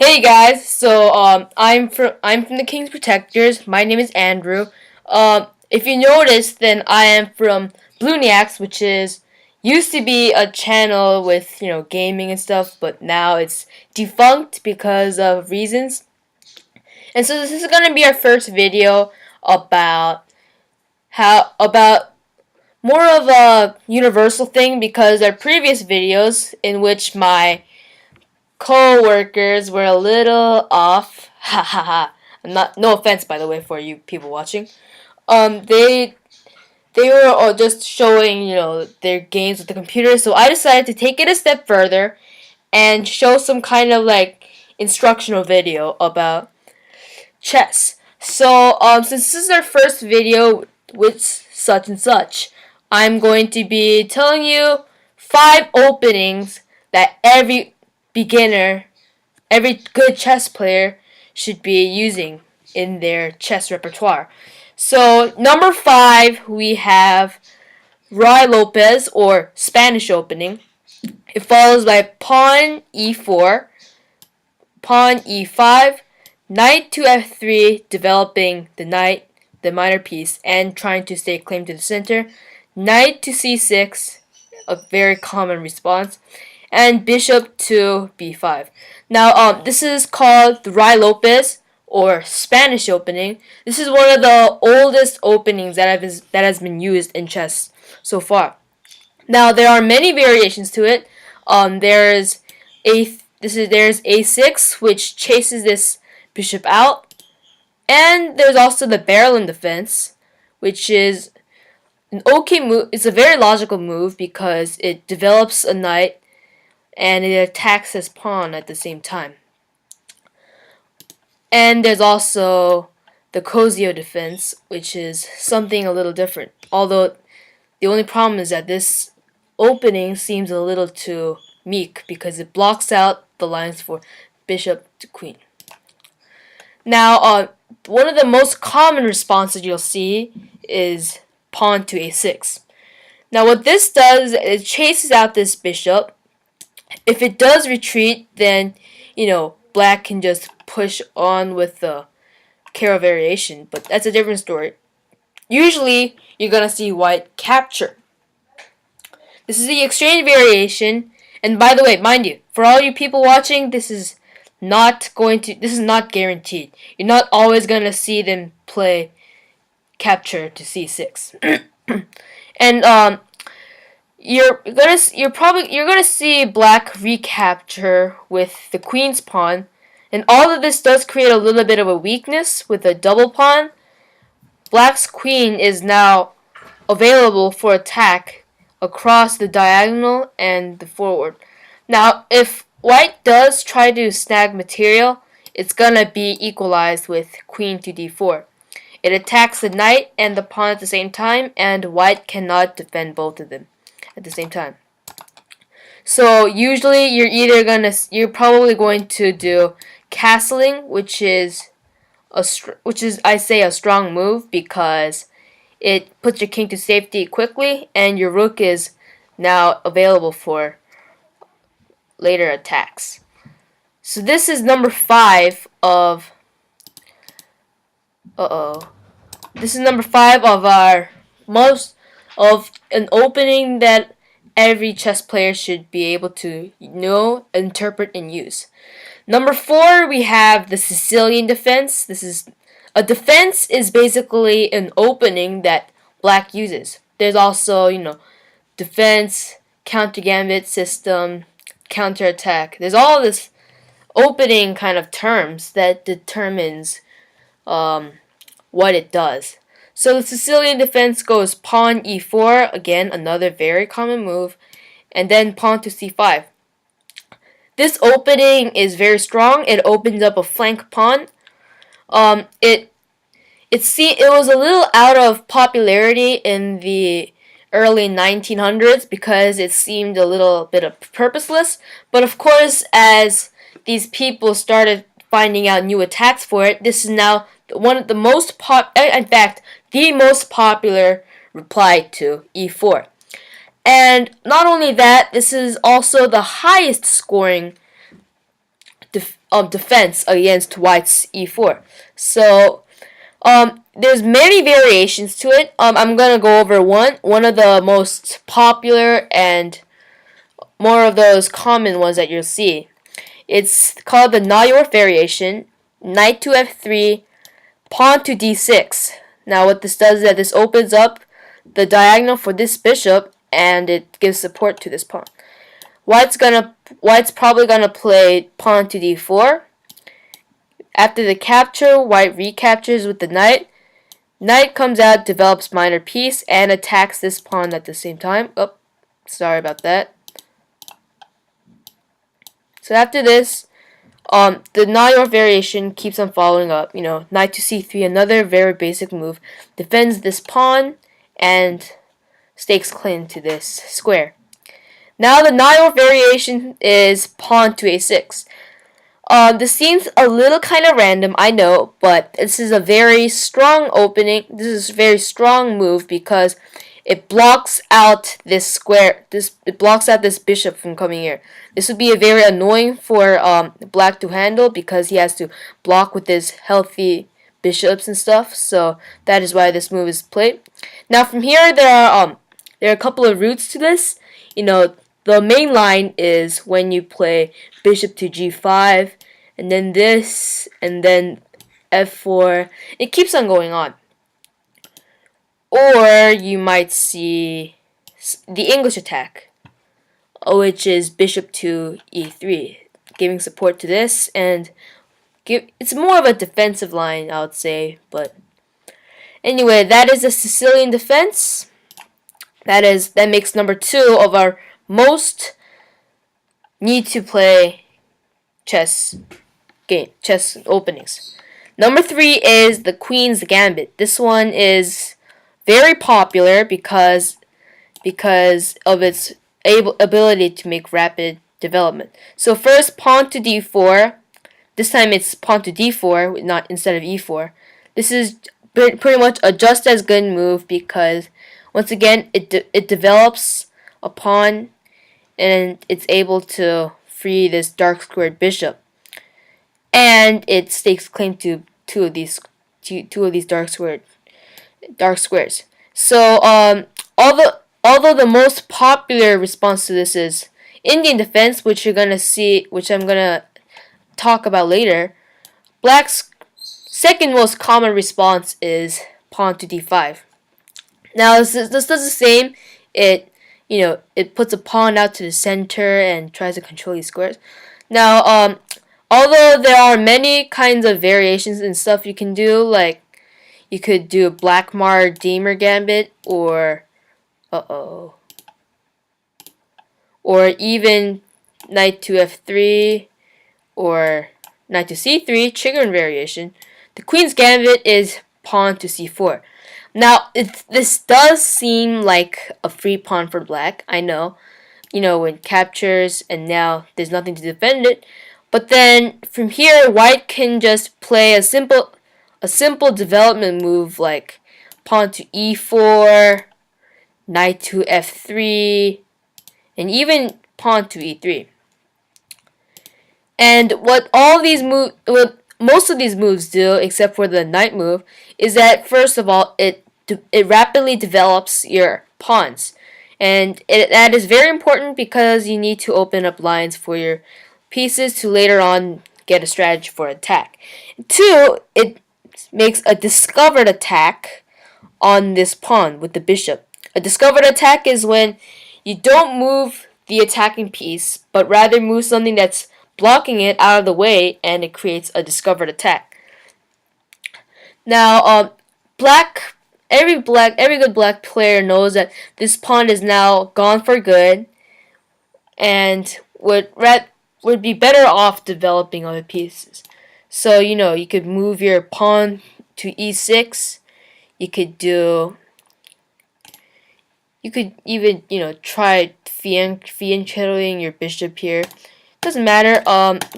Hey guys, I'm from the King's Protectors. My name is Andrew. If you notice, then I am from Bluniacs, which is used to be a channel with gaming and stuff, but now it's defunct because of reasons. And so this is gonna be our first video about about more of a universal thing because our previous videos in which my co-workers were a little off. Ha ha ha. I'm not. No offense, by the way, for you people watching. They were all just showing their games with the computer. So I decided to take it a step further and show some kind of like instructional video about chess. So since this is our first video with such and such, I'm going to be telling you 5 openings that beginner, every good chess player should be using in their chess repertoire. So number 5 we have Ruy Lopez or Spanish opening. It follows by pawn e4, pawn e5, knight to f3, developing the minor piece, and trying to stay claim to the center. Knight to c6, a very common response, and bishop to b5. Now, this is called the Ruy Lopez or Spanish opening. This is one of the oldest openings that has been used in chess so far. Now, there are many variations to it. There's a6, which chases this bishop out, and there's also the barreling defense, which is an okay move. It's a very logical move because it develops a knight and it attacks his pawn at the same time. And there's also the Cosio defense, which is something a little different. Although the only problem is that this opening seems a little too meek because it blocks out the lines for bishop to queen. Now, one of the most common responses you'll see is pawn to a6. Now, what this does is it chases out this bishop. If it does retreat, then black can just push on with the Caro variation, but that's a different story. Usually, you're gonna see white capture. This is the exchange variation, and by the way, mind you, for all you people watching, this is not guaranteed. You're not always gonna see them play capture to c6, and you're gonna see black recapture with the queen's pawn, and all of this does create a little bit of a weakness with a double pawn. Black's queen is now available for attack across the diagonal and the forward. Now, if white does try to snag material, it's gonna be equalized with queen to d4. It attacks the knight and the pawn at the same time, and white cannot defend both of them at the same time. So usually you're probably going to do castling, which is a strong move because it puts your king to safety quickly, and your rook is now available for later attacks. So this is number 5 of This is number 5 of our most of an opening that every chess player should be able to know, interpret, and use. Number 4, we have the Sicilian defense. A defense is basically an opening that black uses. There's also, defense, counter gambit system, counter attack. There's all this opening kind of terms that determines what it does. So the Sicilian defense goes pawn e4, again another very common move, and then pawn to c5. This opening is very strong. It opens up a flank pawn. It was a little out of popularity in the early 1900s because it seemed a little bit of purposeless. But of course, as these people started finding out new attacks for it, this is now one of the most the most popular reply to e4. And not only that, this is also the highest scoring defense against white's e4. So there's many variations to it. I'm gonna go over one of the most popular and more of those common ones that you'll see. It's called the Nayor variation. Knight to f3, pawn to d6. Now what this does is that this opens up the diagonal for this bishop and it gives support to this pawn. White's probably gonna play pawn to d4. After the capture, white recaptures with the knight. Knight comes out, develops minor piece, and attacks this pawn at the same time. Oh, sorry about that. So after this, the Nayor variation keeps on following up. Knight to c3, another very basic move, defends this pawn and stakes claim to this square. Now the Nayor variation is pawn to a6. This seems a little kind of random, I know, but this is a very strong opening. This is a very strong move because it blocks out this square. It blocks out this bishop from coming here. This would be very annoying for black to handle because he has to block with his healthy bishops and stuff. So that is why this move is played. Now from here there are a couple of routes to this. The main line is when you play bishop to g5, and then this, and then f4. It keeps on going on. Or you might see the English attack, which is bishop to e3, giving support to this, and it's more of a defensive line, I would say. But anyway, that is the Sicilian defense. That makes number 2 of our most need to play chess openings. Number 3 is the Queen's Gambit. This one is very popular because of its ability to make rapid development. So first, pawn to d4. This time it's pawn to d4, not instead of e4. This is pretty much a just as good move because once again it develops a pawn and it's able to free this dark squared bishop, and it stakes claim to two of these dark squares. So although the most popular response to this is Indian defense, which I'm gonna talk about later, black's second most common response is pawn to d5. Now this does the same. It puts a pawn out to the center and tries to control these squares. Now, although there are many kinds of variations and stuff you can do, like you could do a Blackmar Damer Gambit, or even knight to f3, or knight to c3, Chicken variation. The Queen's Gambit is pawn to c4. Now, this does seem like a free pawn for black, I know. When captures and now there's nothing to defend it. But then from here, white can just play a simple development move like pawn to e4, knight to f3, and even pawn to e3. And what most of these moves do, except for the knight move, is that first of all, it rapidly develops your pawns, and that is very important because you need to open up lines for your pieces to later on get a strategy for attack. 2, it makes a discovered attack on this pawn with the bishop. A discovered attack is when you don't move the attacking piece, but rather move something that's blocking it out of the way, and it creates a discovered attack. Now, every good black player knows that this pawn is now gone for good, and would be better off developing other pieces. So you could move your pawn to e6. You could even try fianchettoing your bishop here. Doesn't matter.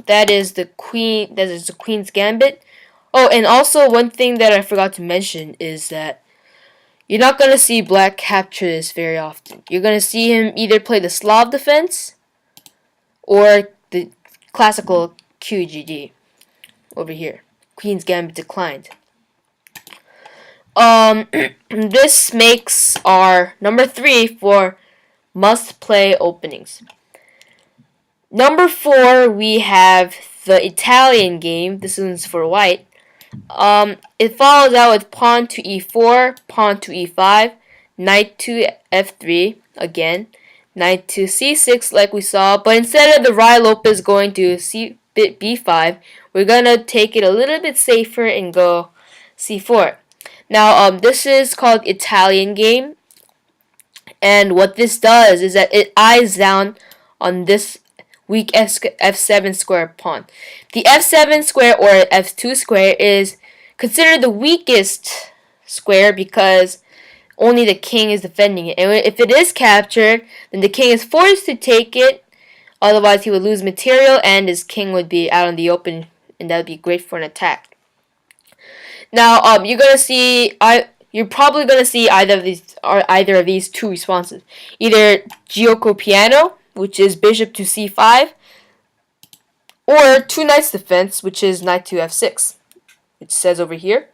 That is the Queen's Gambit. Oh, and also one thing that I forgot to mention is that you're not gonna see black capture this very often. You're gonna see him either play the Slav defense or the classical QGD over here. Queen's Gambit declined. This makes our number 3 for must-play openings. Number 4, we have the Italian game. This one's for white. It follows out with pawn to e4, pawn to e5, knight to f3 again, knight to c6 like we saw, but instead of the Ruy Lopez going to b5, we're gonna take it a little bit safer and go c4. Now, this is called Italian game, and what this does is that it eyes down on this weak f7 square pawn. The f7 square or f2 square is considered the weakest square because only the king is defending it. And if it is captured, then the king is forced to take it. Otherwise, he would lose material and his king would be out in the open, and that would be great for an attack. Now, you're probably gonna see either of these two responses. Either Gioco Piano, which is bishop to c5, or two knights defense, which is knight to f6. It says over here.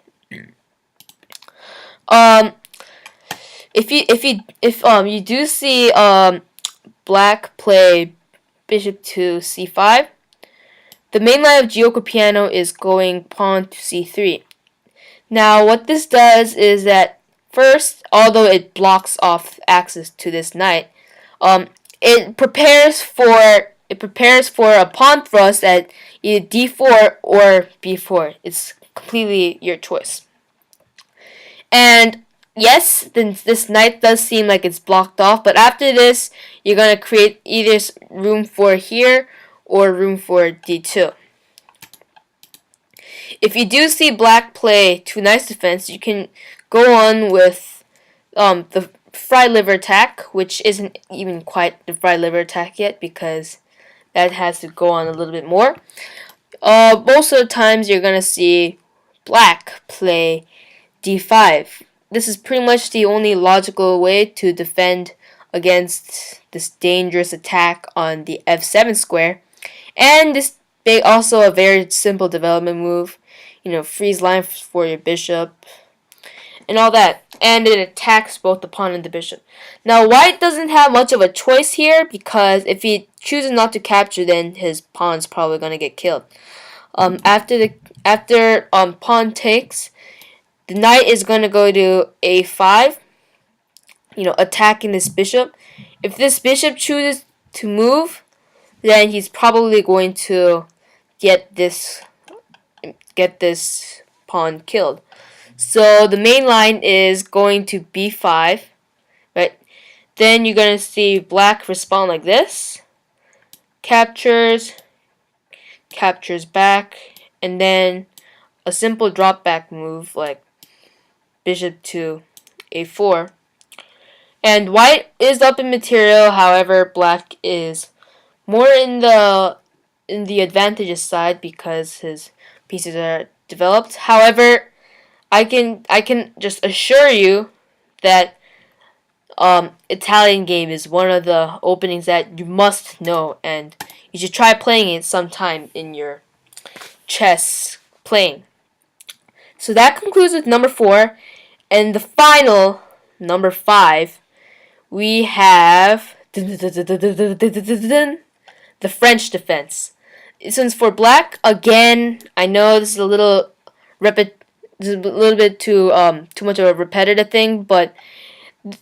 If you do see black play bishop to c5, the main line of Gioco Piano is going pawn to c3. Now, what this does is that first, although it blocks off access to this knight, it prepares for a pawn thrust at either d4 or b4. It's completely your choice. And yes, then this knight does seem like it's blocked off, but after this, you're gonna create either room for here or room for d2. If you do see black play two knights defense, you can go on with the fried liver attack, which isn't even quite the fried liver attack yet because that has to go on a little bit more. Most of the times you're going to see black play d5. This is pretty much the only logical way to defend against this dangerous attack on the f7 square. And this also a very simple development move. Freeze line for your bishop and all that. And it attacks both the pawn and the bishop. Now, white doesn't have much of a choice here because if he chooses not to capture, then his pawn's probably going to get killed. After pawn takes, the knight is going to go to a5, attacking this bishop. If this bishop chooses to move, then he's probably going to get this pawn killed. So the main line is going to b5, right? Then you're going to see black respond like this. Captures back, and then a simple drop back move like bishop to a4. And white is up in material, however, black is more in the advantageous side because his pieces are developed. However, I can just assure you that Italian game is one of the openings that you must know, and you should try playing it sometime in your chess playing. So that concludes with number 4, and the final number 5, we have the French defense. Since for black, again, I know this is a little bit too much of a repetitive thing, but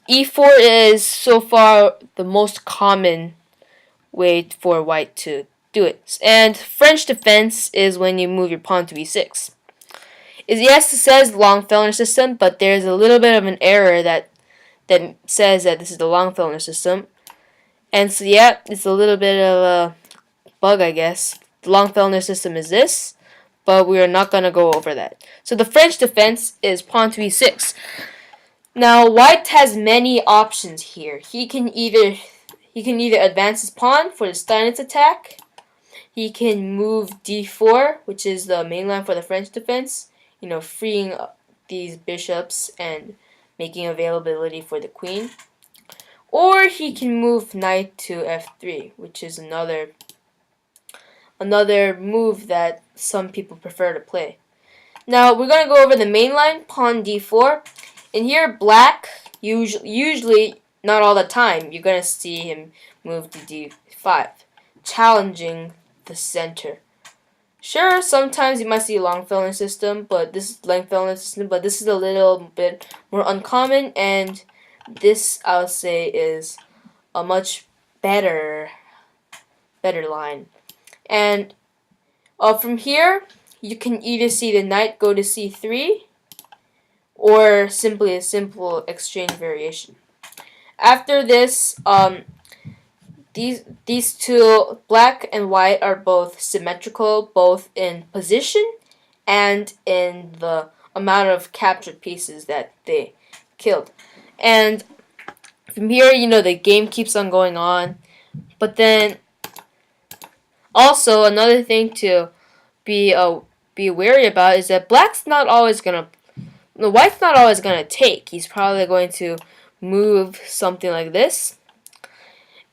e4 is so far the most common way for white to do it. And French defense is when you move your pawn to e6. Yes, it says Longfellow system, but there's a little bit of an error that says that this is the Longfellow system. And so yeah, it's a little bit of a bug, I guess. The Longfellow system is this, but we are not going to go over that. So the French defense is pawn to e6. Now, white has many options here. He can either advance his pawn for the Steinitz attack. He can move d4, which is the main line for the French defense, freeing these bishops and making availability for the queen. Or he can move knight to f3, which is another another move that some people prefer to play. Now we're going to go over the main line, pawn d4. And here black, usually, not all the time, you're going to see him move to d5, challenging the center. Sure, sometimes you might see a Longfellow system, but this is a little bit more uncommon, and this I would say is a much better line. And from here, you can either see the knight go to c3, or simply a simple exchange variation. After this, these two, black and white, are both symmetrical, both in position and in the amount of captured pieces that they killed. And from here, the game keeps on going on. But then, also another thing to be wary about is that white's not always gonna take. He's probably going to move something like this.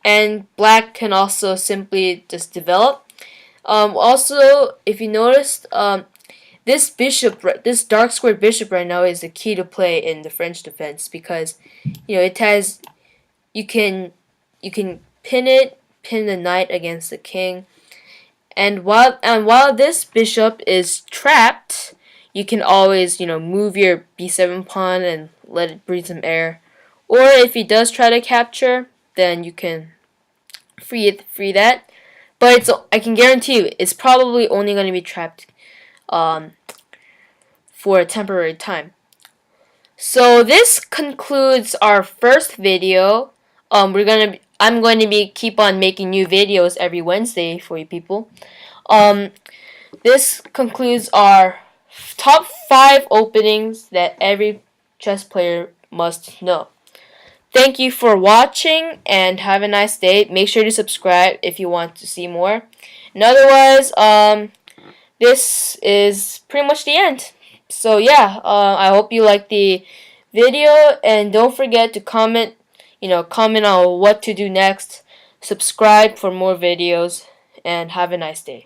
And black can also simply just develop. Also, if you noticed, this dark square bishop right now is the key to play in the French defense, because you can pin the knight against the king, and while this bishop is trapped, you can always move your b7 pawn and let it breathe some air, or if he does try to capture, then you can free that. But I can guarantee you, it's probably only going to be trapped for a temporary time. So this concludes our first video. I'm going to keep on making new videos every Wednesday for you people. This concludes our top 5 openings that every chess player must know. Thank you for watching, and have a nice day. Make sure to subscribe if you want to see more. And otherwise, this is pretty much the end. So yeah, I hope you liked the video, and don't forget to comment on what to do next. Subscribe for more videos, and have a nice day.